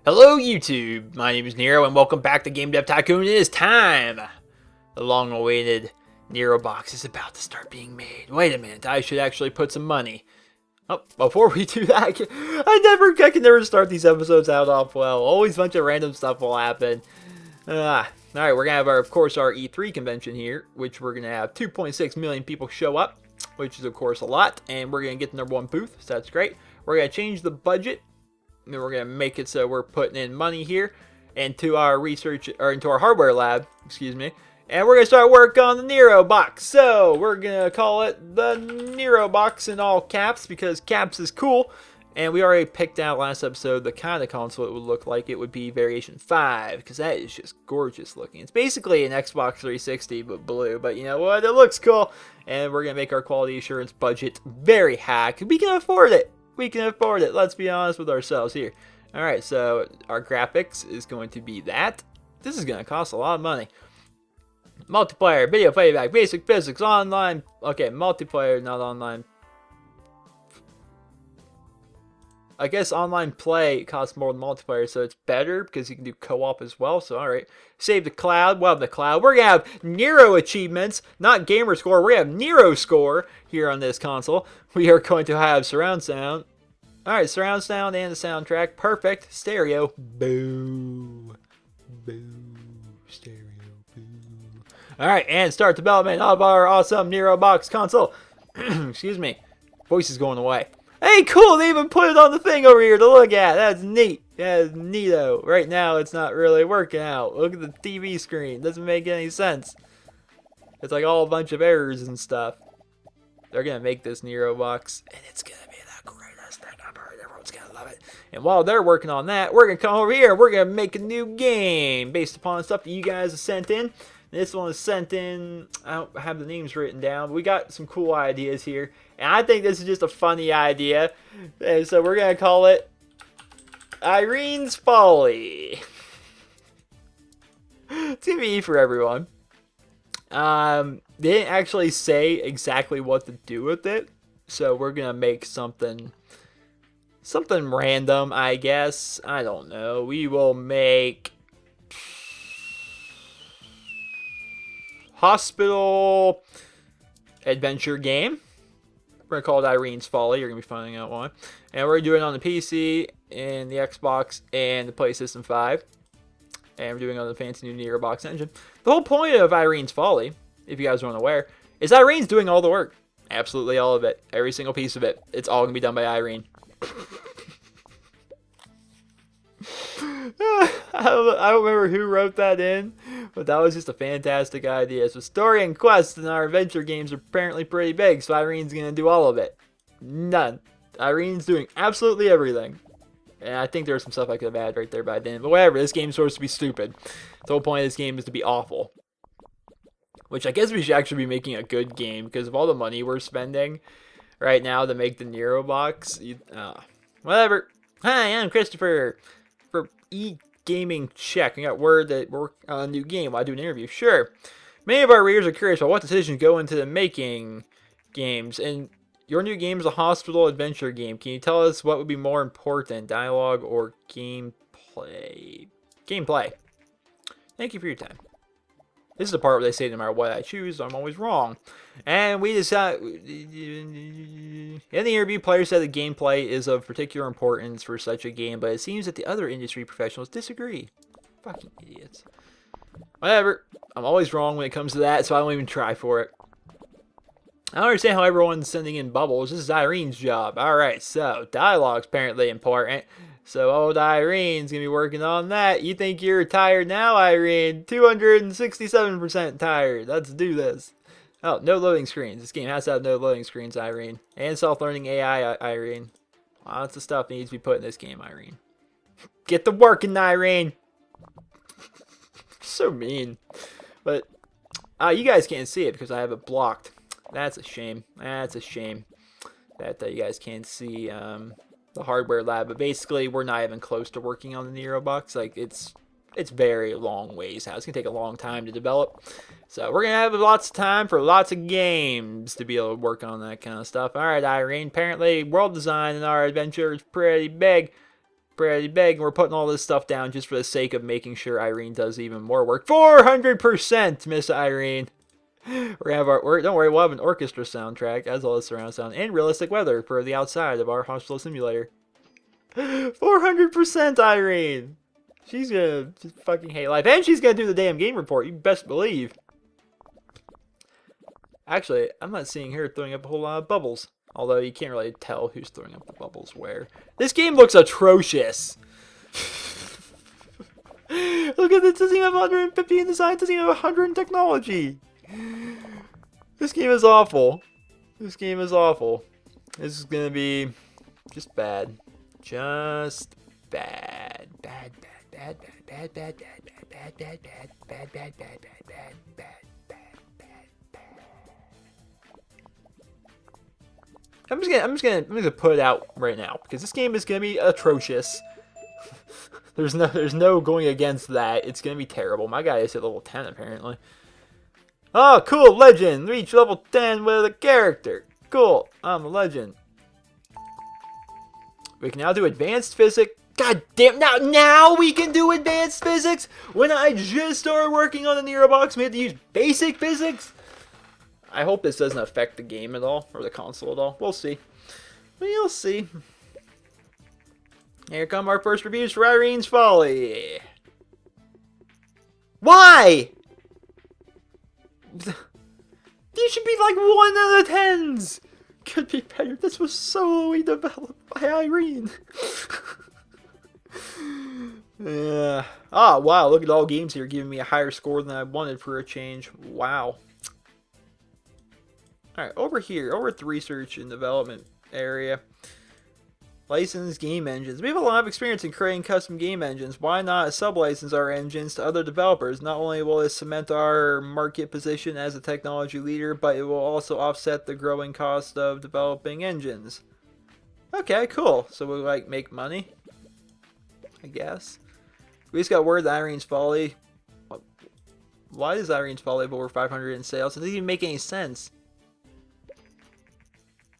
Hello YouTube, my name is Nero and welcome back to Dev Tycoon. It is time! The long-awaited NeroBox is about to start being made. Wait a minute, I should actually put some money. Oh, before we do that, I can never start these episodes out off well. Always a bunch of random stuff will happen. Alright, we're going to have, of course, our E3 convention here, which we're going to have 2.6 million people show up, which is, of course, a lot. And we're going to get the #1 booth, so that's great. We're going to change the budget. And we're going to make it so we're putting in money here into our research, or into our hardware lab, excuse me. And we're going to start work on the NeroBox. So we're going to call it the NeroBox in all caps because caps is cool. And we already picked out last episode the kind of console it would look like. It would be Variation 5 because that is just gorgeous looking. It's basically an Xbox 360 but blue. But you know what? It looks cool. And we're going to make our quality assurance budget very high because we can afford it. We can afford it. Let's be honest with ourselves here. Alright, so our graphics is going to be that. This is going to cost a lot of money. Multiplayer, video playback, basic physics, online. Okay, multiplayer, not online. I guess online play costs more than multiplayer, so it's better because you can do co-op as well. So, alright. Save the cloud. Well, the cloud. We're going to have Nero achievements, not gamer score. We're going to have Nero score here on this console. We are going to have surround sound. Alright, surround sound and the soundtrack. Perfect. Stereo. Boo. Boo. Stereo. Boo. Alright, and start development of our awesome NeroBox console. Excuse me. Voice is going away. Hey, cool, they even put it on the thing over here to look at. That's neat. That's neato. Right now, it's not really working out. Look at the TV screen. Doesn't make any sense. It's like all a bunch of errors and stuff. They're going to make this NeroBox, and it's going to be the greatest thing ever. Everyone's going to love it. And while they're working on that, we're going to come over here. We're going to make a new game based upon stuff that you guys have sent in. This one is sent in. I don't have the names written down, but we got some cool ideas here. And I think this is just a funny idea. And so we're going to call it Irene's Folly. It's going to be for everyone. They didn't actually say exactly what to do with it. So we're going to make something random, I guess. I don't know. We will make hospital adventure game. We're going to call it Irene's Folly. You're going to be finding out why. And we're doing it on the PC, and the Xbox, and the PlayStation 5. And we're doing it on the fancy new NeroBox engine. The whole point of Irene's Folly, if you guys aren't aware, is Irene's doing all the work. Absolutely all of it. Every single piece of it. It's all going to be done by Irene. I don't remember who wrote that in, but that was just a fantastic idea. So story and quests in our adventure games are apparently pretty big, so Irene's going to do all of it. None. Irene's doing absolutely everything. And I think there's some stuff I could have added right there by then. But whatever, this game's supposed to be stupid. The whole point of this game is to be awful. Which I guess we should actually be making a good game, because of all the money we're spending right now to make the NeroBox. Whatever. Hi, I'm Christopher. For e-gaming check. I got word that we're on a new game. Will I do an interview? Sure. Many of our readers are curious about what decisions go into the making games. And your new game is a hospital adventure game. Can you tell us what would be more important, dialogue or gameplay? Gameplay. Thank you for your time. This is the part where they say no matter what I choose, I'm always wrong. And we decide. In the interview, players said the gameplay is of particular importance for such a game, but it seems that the other industry professionals disagree. Fucking idiots. Whatever. I'm always wrong when it comes to that, so I don't even try for it. I don't understand how everyone's sending in bubbles. This is Irene's job. Alright, so dialogue's apparently important. So old Irene's going to be working on that. You think you're tired now, Irene? 267% tired. Let's do this. Oh, no loading screens. This game has to have no loading screens, Irene. And self-learning AI, Irene. Lots of stuff needs to be put in this game, Irene. Get to working, Irene. So mean. But you guys can't see it because I have it blocked. That's a shame. That's a shame that you guys can't see the hardware lab. But basically, we're not even close to working on the NeroBox. Like, it's very long ways out. It's going to take a long time to develop. So we're going to have lots of time for lots of games to be able to work on that kind of stuff. All right, Irene. Apparently, world design in our adventure is pretty big. pretty big, and we're putting all this stuff down just for the sake of making sure Irene does even more work. 400%, Miss Irene. We're gonna have don't worry, we'll have an orchestra soundtrack as well as surround sound and realistic weather for the outside of our hospital simulator. 400% Irene. She's gonna just fucking hate life, and she's gonna do the damn game report. You best believe. Actually, I'm not seeing her throwing up a whole lot of bubbles. Although you can't really tell who's throwing up the bubbles where. This game looks atrocious. Look at this. It doesn't even have 150 in design. It doesn't even have 100 in technology. This game is awful. This game is awful. This is going to be just bad. Just bad. Bad, bad, bad, bad, bad, bad, bad, bad, bad, bad, bad, bad, bad, bad, bad. I'm just gonna put it out right now because this game is gonna be atrocious. there's no going against that. It's gonna be terrible. My guy is at level 10 apparently. Oh, cool, legend. Reach level 10 with a character. Cool, I'm a legend. We can now do advanced physics. God damn, now we can do advanced physics. When I just started working on the NeroBox, we had to use basic physics. I hope this doesn't affect the game at all, or the console at all. We'll see. We'll see. Here come our first reviews for Irene's Folly. Why? These should be like 1 out of 10s. Could be better. This was solely developed by Irene. Yeah. Ah, wow. Look at all games here giving me a higher score than I wanted for a change. Wow. Alright, over here, over at the research and development area. Licensed game engines. We have a lot of experience in creating custom game engines. Why not sub-license our engines to other developers? Not only will it cement our market position as a technology leader, but it will also offset the growing cost of developing engines. Okay, cool. So we'll like make money, I guess. We just got word that Irene's Folly. Why is Irene's Folly have over 500 in sales? It doesn't even make any sense.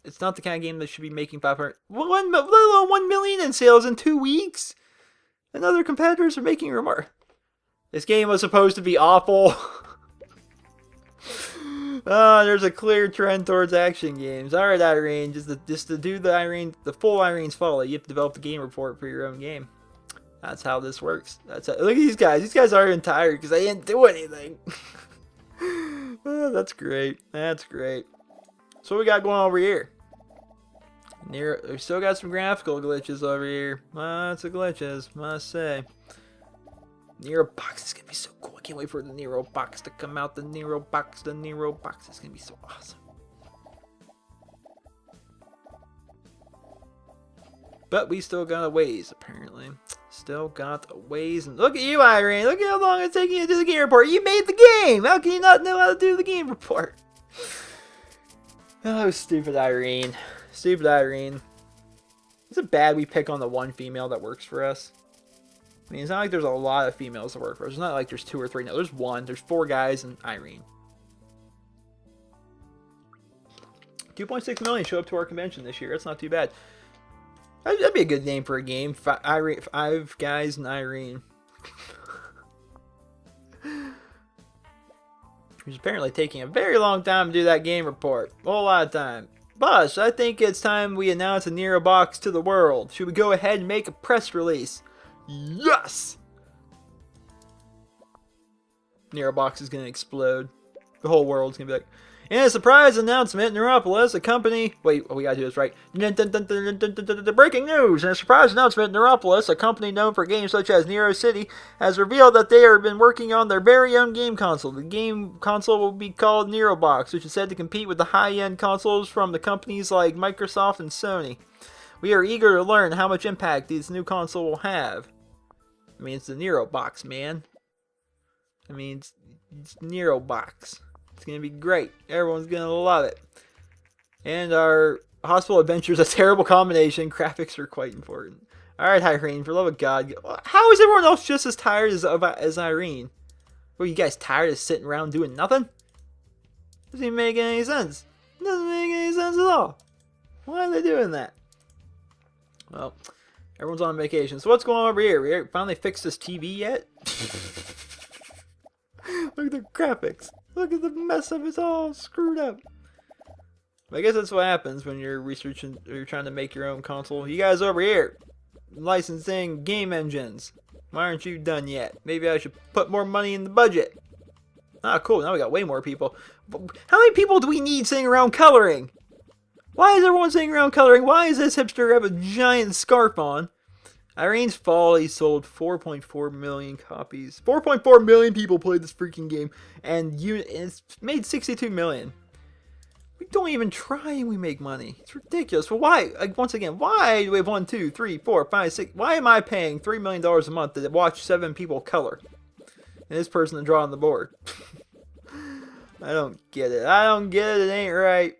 It's not the kind of game that should be making 500, let alone 1 million in sales in 2 weeks. And other competitors are making remarks. This game was supposed to be awful. There's a clear trend towards action games. Alright, Irene, just to do the full Irene's Folly, you have to develop the game report for your own game. That's how this works. Look at these guys. These guys aren't even tired because they didn't do anything. Oh, that's great. That's great. So what we got going on over here? We still got some graphical glitches over here. Lots of glitches, must say. NeroBox is gonna be so cool. I can't wait for the NeroBox to come out. The NeroBox is gonna be so awesome. But we still got a ways, apparently. Still got a ways. And look at you, Irene. Look at how long it's taking you to do the game report. You made the game. How can you not know how to do the game report? Oh, stupid Irene. Stupid Irene. Is it bad we pick on the one female that works for us? I mean, it's not like there's a lot of females that work for us. It's not like there's 2 or 3. No, there's 1. There's 4 guys and Irene. 2.6 million show up to our convention this year. That's not too bad. That'd be a good name for a game. 5 guys and Irene. Who's apparently taking a very long time to do that game report. A whole lot of time. But I think it's time we announce a NeroBox to the world. Should we go ahead and make a press release? Yes! NeroBox is going to explode. The whole world's going to be like, in a surprise announcement, NeroPolis, a company... Wait, we gotta do this right. Breaking news! In a surprise announcement, NeroPolis, a company known for games such as Nero City, has revealed that they have been working on their very own game console. The game console will be called NeroBox, which is said to compete with the high-end consoles from the companies like Microsoft and Sony. We are eager to learn how much impact this new console will have. I mean, it's the NeroBox, man. I mean, it's NeroBox. It's going to be great. Everyone's going to love it. And our hospital adventure is a terrible combination. Graphics are quite important. Alright, Irene, for the love of God. How is everyone else just as tired as Irene? Were you guys tired of sitting around doing nothing? Doesn't even make any sense. Doesn't make any sense at all. Why are they doing that? Well, Everyone's on vacation. So what's going on over here? We finally fixed this TV yet? Look at the graphics. Look at the mess of it. It's all screwed up. I guess that's what happens when you're researching or you're trying to make your own console. You guys over here, licensing game engines. Why aren't you done yet? Maybe I should put more money in the budget. Ah, cool. Now we got way more people. How many people do we need sitting around coloring? Why is everyone sitting around coloring? Why is this hipster have a giant scarf on? Irene's Folly sold 4.4 million copies. 4.4 million people played this freaking game, and it's made 62 million. We don't even try and we make money. It's ridiculous. Well, why? Once again, why do we have 1, 2, 3, 4, 5, 6? Why am I paying $3 million a month to watch 7 people color? And this person to draw on the board. I don't get it. I don't get it. It ain't right.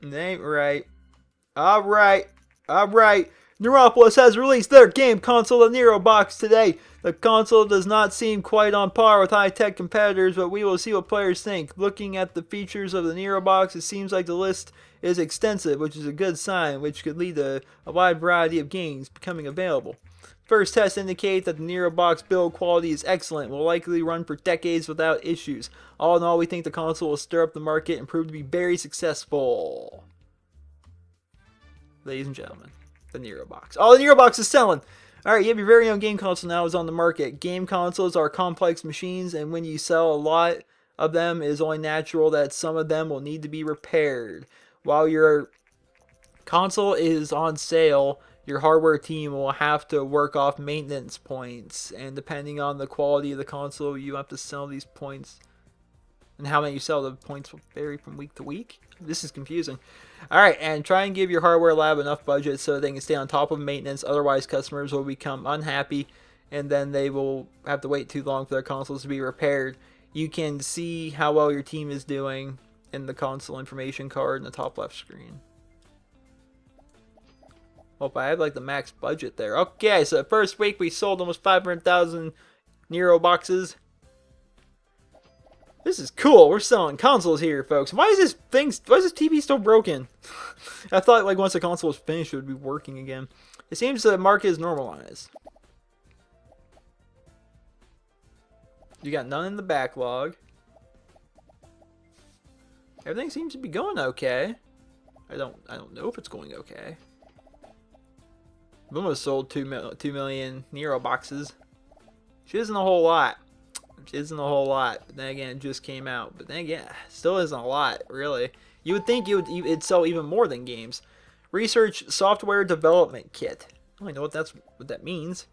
It ain't right. Alright. Alright. NeroBox has released their game console, the NeroBox, today. The console does not seem quite on par with high-tech competitors, but we will see what players think. Looking at the features of the NeroBox, it seems like the list is extensive, which is a good sign, which could lead to a wide variety of games becoming available. First tests indicate that the NeroBox build quality is excellent, will likely run for decades without issues. All in all, we think the console will stir up the market and prove to be very successful. Ladies and gentlemen, the NeroBox. Oh, the NeroBox is selling! Alright, you have your very own game console now is on the market. Game consoles are complex machines, and when you sell a lot of them, it is only natural that some of them will need to be repaired. While your console is on sale, your hardware team will have to work off maintenance points, and depending on the quality of the console, you have to sell these points. And how many you sell, the points will vary from week to week. This is confusing. Alright, and try and give your hardware lab enough budget so they can stay on top of maintenance. Otherwise, customers will become unhappy, and then they will have to wait too long for their consoles to be repaired. You can see how well your team is doing in the console information card in the top left screen. Hope I have like the max budget there. Okay, so the first week we sold almost 500,000 NeroBoxes. This is cool. We're selling consoles here, folks. Why is this TV still broken? I thought like once the console was finished, it would be working again. It seems the market is normalized. You got none in the backlog. Everything seems to be going okay. I don't know if it's going okay. We almost sold 2 million NeroBoxes. Which isn't a whole lot. But then again, it just came out. But then again, still isn't a lot, really. You would think it'd sell even more than games. Research software development kit. I don't even know what that means.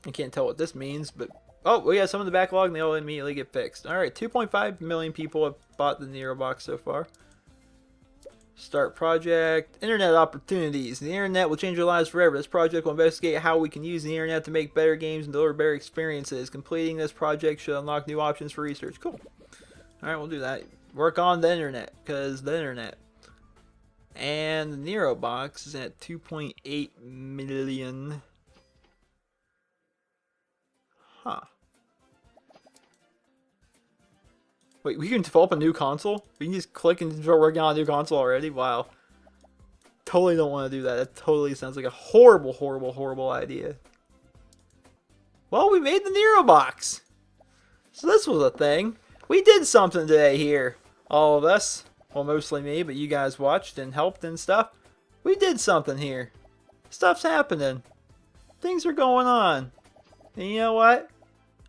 I can't tell what this means, but oh, we got some of the backlog and they all immediately get fixed. Alright, 2.5 million people have bought the NeroBox so far. Start project. Internet opportunities. The internet will change our lives forever. This project will investigate how we can use the internet to make better games and deliver better experiences. Completing this project should unlock new options for research. Cool. Alright, we'll do that. Work on the internet, because the internet. And the NeroBox is at 2.8 million. Huh. Wait, we can develop a new console? We can just click and start working on a new console already? Wow. Totally don't want to do that. That totally sounds like a horrible, horrible, horrible idea. Well, we made the NeroBox. So this was a thing. We did something today here. All of us. Well, mostly me, but you guys watched and helped and stuff. We did something here. Stuff's happening. Things are going on. And you know what?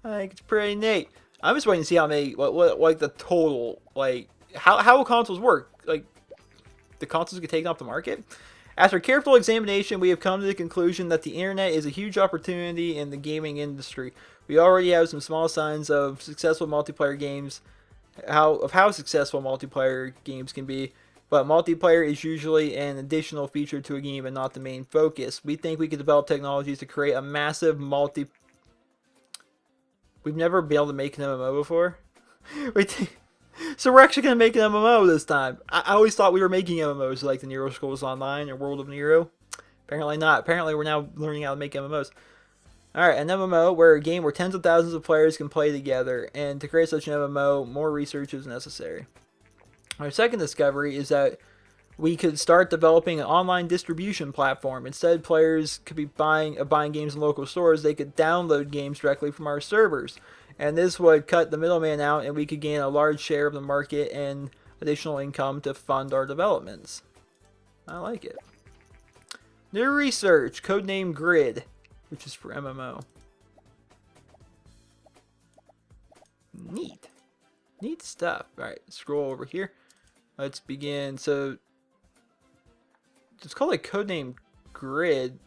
I think it's pretty neat. I'm just waiting to see how many, what like the total, like, how consoles work. Like, the consoles get taken off the market. After careful examination, we have come to the conclusion that the internet is a huge opportunity in the gaming industry. We already have some small signs of successful multiplayer games, how successful multiplayer games can be, but multiplayer is usually an additional feature to a game and not the main focus. We think we could develop technologies to create a massive We've never been able to make an MMO before. So we're actually going to make an MMO this time. I always thought we were making MMOs like the Nero Schools Online or World of Nero. Apparently not. Apparently we're now learning how to make MMOs. Alright, an MMO where a game where tens of thousands of players can play together, and to create such an MMO, more research is necessary. Our second discovery is that we could start developing an online distribution platform. Instead, players could be buying games in local stores. They could download games directly from our servers, and this would cut the middleman out, and we could gain a large share of the market and additional income to fund our developments. I like it. New research, codename Grid, which is for MMO. Neat. Neat stuff. Alright, scroll over here. Let's begin. So, it's called like codename Grid.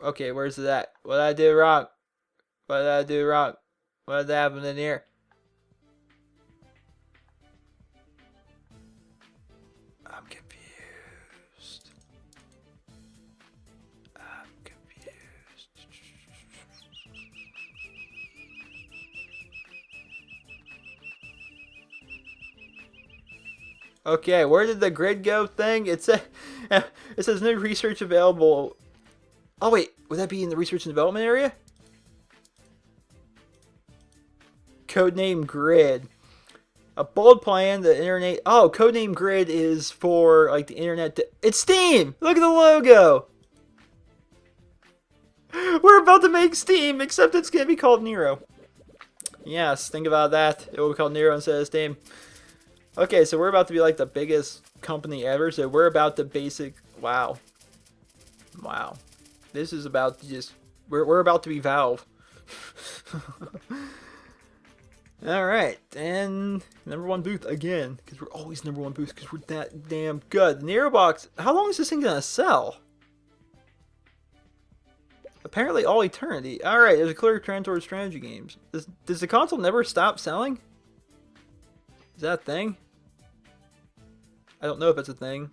Okay, where's it at? What did I do wrong? What did I do wrong? What happened in here? I'm confused. I'm confused. Okay, where did the grid go thing? It says new research available. Oh wait, would that be in the research and development area? Codename Grid. A bold plan, the internet. Oh, codename Grid is for like the internet. It's Steam! Look at the logo! We're about to make Steam, except it's going to be called Nero. Yes, think about that. It will be called Nero instead of Steam. Okay, so we're about to be like the biggest company ever. So we're about to basic. Wow. Wow. This is about to just. We're about to be Valve. Alright, and #1 booth again. Because we're always #1 booth because we're that damn good. NeroBox. How long is this thing going to sell? Apparently all eternity. Alright, there's a clear trend towards strategy games. Does the console never stop selling? Is that a thing? I don't know if it's a thing.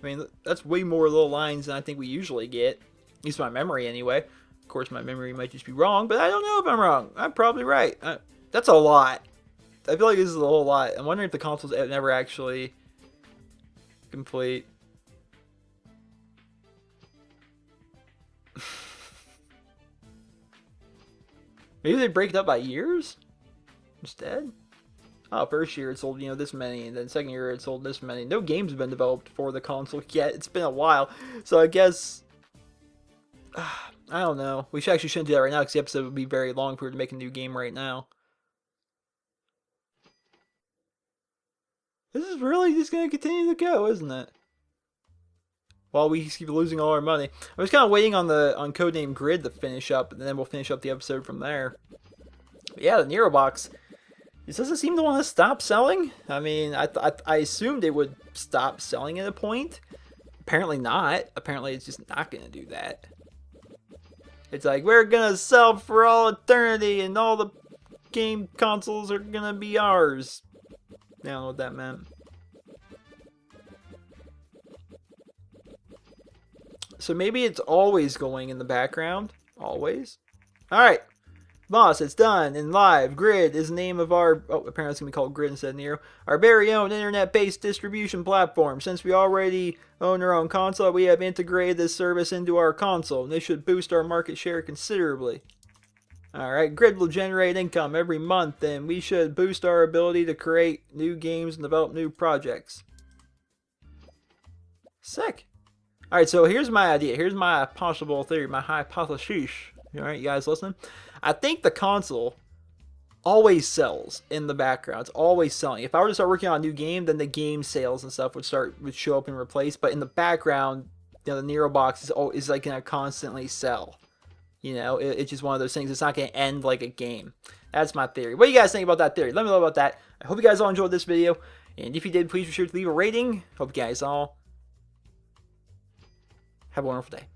I mean, that's way more little lines than I think we usually get. At least my memory, anyway. Of course, my memory might just be wrong, but I don't know if I'm wrong. I'm probably right. That's a lot. I feel like this is a whole lot. I'm wondering if the console's never actually complete. Maybe they break it up by years instead? Oh, first year it sold, this many, and then second year it sold this many. No games have been developed for the console yet. It's been a while. So I guess, I don't know. We actually shouldn't do that right now because the episode would be very long if we were to make a new game right now. This is really just going to continue to go, isn't it? While we keep losing all our money. I was kind of waiting on codename Grid to finish up, and then we'll finish up the episode from there. But yeah, the NeroBox. It doesn't seem to want to stop selling. I mean, I assumed it would stop selling at a point. Apparently not. Apparently it's just not going to do that. It's like, we're going to sell for all eternity and all the game consoles are going to be ours. I don't know what that meant. So maybe it's always going in the background. Always. Alright. Boss, it's done and live. Grid is the name of our. Oh, apparently it's going to be called Grid instead of Nero. Our very own internet-based distribution platform. Since we already own our own console, we have integrated this service into our console. And this should boost our market share considerably. Alright, Grid will generate income every month, and we should boost our ability to create new games and develop new projects. Sick. Alright, so here's my idea. Here's my possible theory, my hypothesis. Alright, you guys listening? I think the console always sells in the background. It's always selling. If I were to start working on a new game, then the game sales and stuff would show up and replace. But in the background, the NeroBox is like going to constantly sell. It's just one of those things. It's not going to end like a game. That's my theory. What do you guys think about that theory? Let me know about that. I hope you guys all enjoyed this video. And if you did, please be sure to leave a rating. Hope you guys all have a wonderful day.